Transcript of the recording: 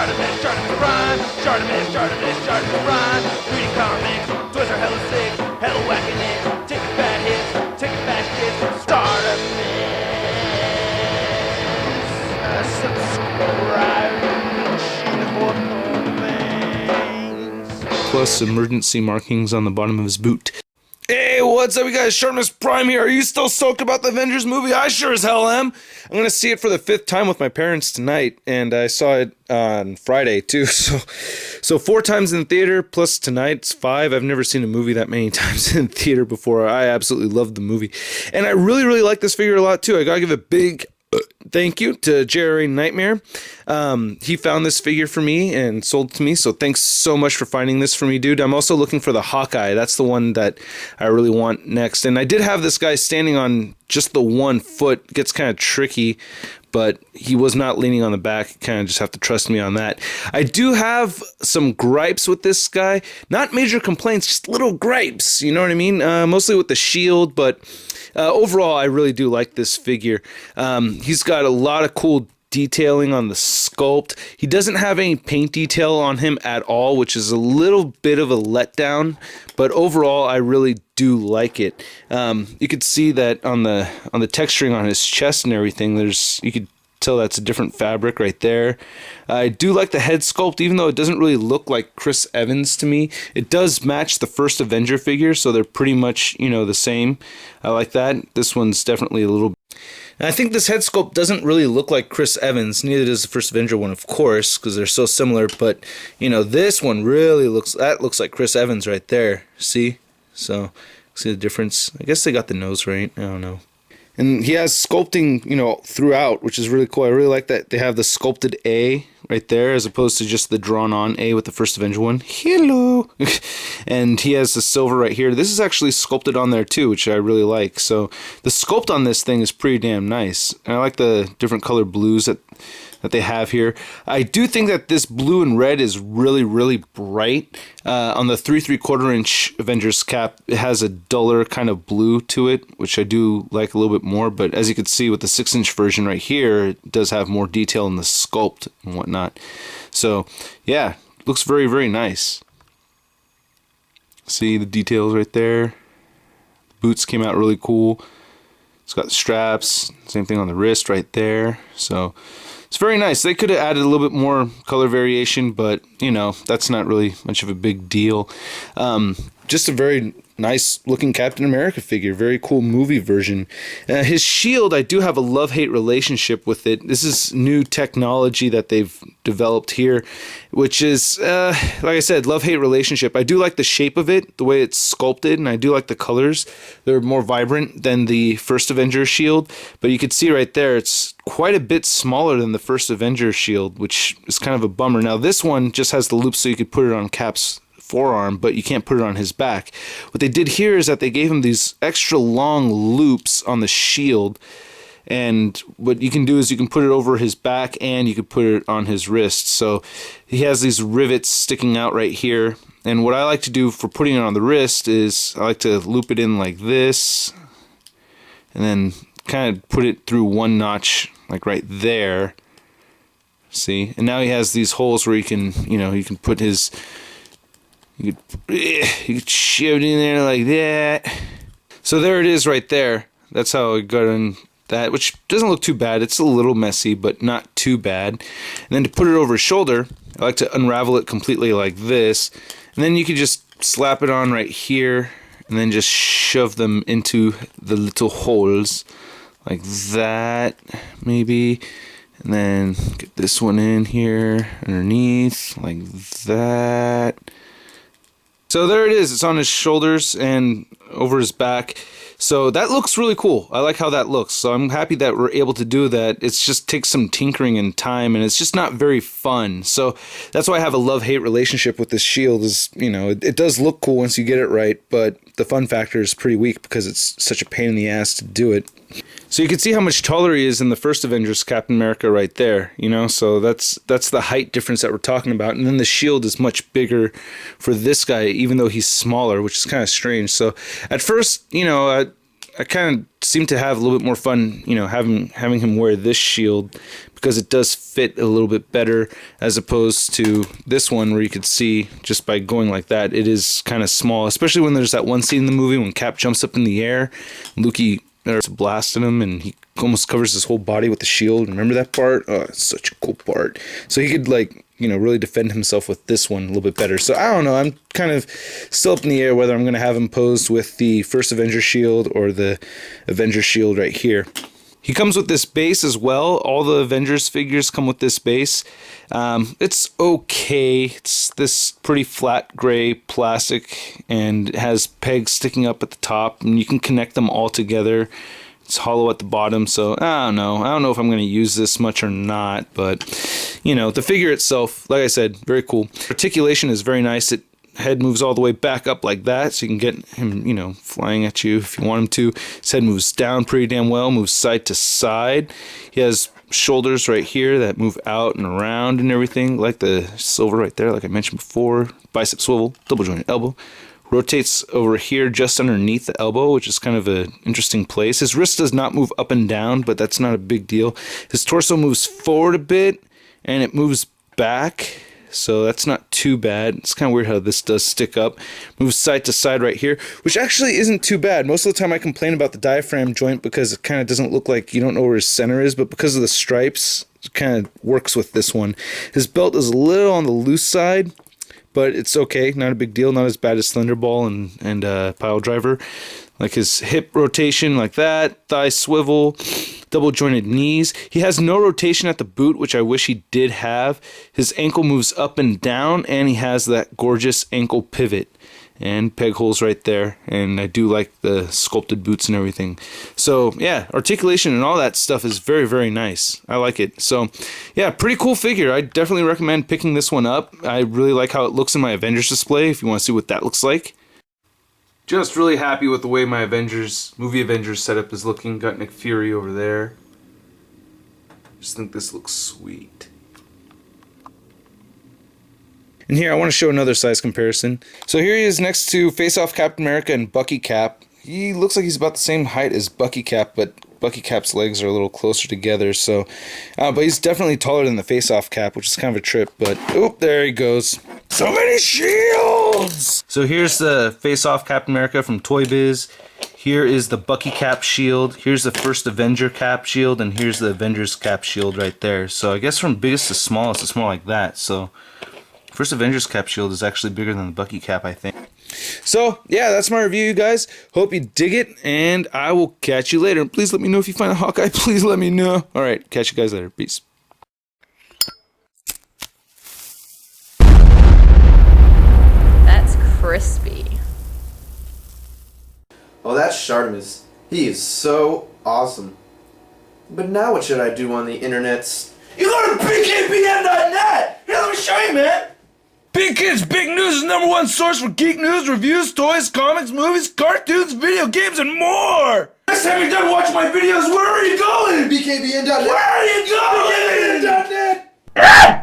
ShartimusPrime, ShartimusPrime. Reading comics, toys are hella sick, hella whacking it. Taking bad hits, taking bad shit. Subscribe. Plus emergency markings on the bottom of his boot. Hey, what's up, you guys? ShartimusPrime here. Are you still stoked about the Avengers movie? I sure as hell am. I'm going to see it for the 5th time with my parents tonight, and I saw it on Friday, too. So 4 times in theater, plus tonight's 5. I've never seen a movie that many times in theater before. I absolutely loved the movie. And I really, really like this figure a lot, too. I got to give a big thank you to Jerry Nightmare. He found this figure for me and sold it to me, so thanks so much for finding this for me, dude. I'm also looking for the Hawkeye. That's the one that I really want next. And I did have this guy standing on just the one foot. It gets kind of tricky, but he was not leaning on the back. Kind of just have to trust me on that. I do have some gripes with this guy. Not major complaints, just little gripes. You know what I mean? Mostly with the shield, but overall, I really do like this figure. He's got a lot of cool detailing on the sculpt. He doesn't have any paint detail on him at all, which is a little bit of a letdown, but overall I really do like it. You could see that on the texturing on his chest and everything, you could tell that's a different fabric right there. I do like the head sculpt, even though it doesn't really look like Chris Evans to me. It does match the first Avenger figure, so they're pretty much, the same. I like that. This one's definitely a little. And I think this head sculpt doesn't really look like Chris Evans. Neither does the first Avenger one, of course, because they're so similar. But this one really looks like Chris Evans right there. See? So see the difference? I guess they got the nose right. I don't know. And he has sculpting, throughout, which is really cool. I really like that they have the sculpted A right there as opposed to just the drawn-on A with the first Avenger one. Hello! And he has the silver right here. This is actually sculpted on there too, which I really like. So the sculpt on this thing is pretty damn nice. And I like the different color blues that they have here. I do think that this blue and red is really, really bright. On the 3 3/4 inch Avengers cap, it has a duller kind of blue to it, which I do like a little bit more. But as you can see with the 6-inch version right here, it does have more detail in the sculpt and whatnot. So yeah, looks very, very nice. See the details right there. The boots came out really cool. It's got straps, same thing on the wrist right there. So it's very nice. They could have added a little bit more color variation, but that's not really much of a big deal. Just a very nice looking Captain America figure. Very cool movie version. His shield, I do have a love-hate relationship with it. This is new technology that they've developed here, which is, like I said, love-hate relationship. I do like the shape of it, the way it's sculpted, and I do like the colors. They're more vibrant than the first Avenger shield, but you can see right there, it's quite a bit smaller than the first Avenger shield, which is kind of a bummer. Now, this one just has the loop so you could put it on Cap's forearm, but you can't put it on his back. What they did here is that they gave him these extra long loops on the shield, and what you can do is you can put it over his back and you can put it on his wrist. So he has these rivets sticking out right here, and what I like to do for putting it on the wrist is I like to loop it in like this and then kind of put it through one notch like right there. See? And now he has these holes where he can, he can put his you could shove it in there like that. So there it is right there. That's how I got in that, which doesn't look too bad. It's a little messy, but not too bad. And then to put it over his shoulder, I like to unravel it completely like this. And then you can just slap it on right here and then just shove them into the little holes like that, maybe. And then get this one in here underneath like that. So there it is. It's on his shoulders and over his back. So that looks really cool. I like how that looks. So I'm happy that we're able to do that. It just takes some tinkering and time, and it's just not very fun. So that's why I have a love-hate relationship with this shield. Is it does look cool once you get it right, but the fun factor is pretty weak because it's such a pain in the ass to do it. So you can see how much taller he is in the first Avengers Captain America right there, so that's the height difference that we're talking about. And then the shield is much bigger for this guy, even though he's smaller, which is kind of strange. So at first, I kind of seem to have a little bit more fun, you know, having him wear this shield, because it does fit a little bit better as opposed to this one where you could see just by going like that, it is kind of small, especially when there's that one scene in the movie when Cap jumps up in the air, Lukey starts blasting him, and he almost covers his whole body with the shield. Remember that part? Oh, it's such a cool part. So he could, like, you know, really defend himself with this one a little bit better. So I don't know. I'm kind of still up in the air whether I'm going to have him posed with the first Avengers shield or the Avengers shield right here. He comes with this base as well. All the Avengers figures come with this base. It's okay. It's this pretty flat gray plastic and it has pegs sticking up at the top, and you can connect them all together. It's hollow at the bottom, so I don't know. I don't know if I'm going to use this much or not, but, you know, the figure itself, like I said, very cool. Articulation is very nice. Head moves all the way back up like that, so you can get him, you know, flying at you if you want him to. His head moves down pretty damn well, moves side to side. He has shoulders right here that move out and around and everything, like the silver right there, like I mentioned before. Bicep swivel, double jointed elbow. Rotates over here just underneath the elbow, which is kind of an interesting place. His wrist does not move up and down, but that's not a big deal. His torso moves forward a bit, and it moves back, so that's not too bad. It's kind of weird how this does stick up. Moves side to side right here, which actually isn't too bad. Most of the time I complain about the diaphragm joint because it kind of doesn't look like you don't know where his center is, but because of the stripes, it kind of works with this one. His belt is a little on the loose side, but it's okay, not a big deal, not as bad as Thunderball and Pile Driver. Like his hip rotation like that, thigh swivel, double jointed knees. He has no rotation at the boot, which I wish he did have. His ankle moves up and down, and he has that gorgeous ankle pivot and peg holes right there, and I do like the sculpted boots and everything. So yeah, articulation and all that stuff is very, very nice. I like it. So yeah, pretty cool figure. I definitely recommend picking this one up. I really like how it looks in my Avengers display, if you want to see what that looks like. Just really happy with the way my movie Avengers setup is looking. Got Nick Fury over there. Just think this looks sweet. And here I want to show another size comparison. So here he is next to Face-Off Captain America and Bucky Cap. He looks like he's about the same height as Bucky Cap, but Bucky Cap's legs are a little closer together. So, but he's definitely taller than the Face-Off Cap, which is kind of a trip. But oop, there he goes. So many shields! So here's the Face-Off Captain America from Toy Biz. Here is the Bucky Cap shield. Here's the first Avenger Cap shield, and here's the Avengers Cap shield right there. So I guess from biggest to smallest, it's more like that. So first Avengers Cap shield is actually bigger than the Bucky Cap, I think. So, yeah, that's my review, you guys. Hope you dig it, and I will catch you later. Please let me know if you find a Hawkeye. Please let me know. All right, catch you guys later. Peace. That's crispy. Oh, that's Shartimus. He is so awesome. But now what should I do on the internets? You go to BKBN.net! Here, let me show you, man! Big Kids Big News is #1 source for geek news, reviews, toys, comics, movies, cartoons, video games, and more! Next time you're done watching my videos, where are you going? BKBN.net. Where are you going? BKBN.net!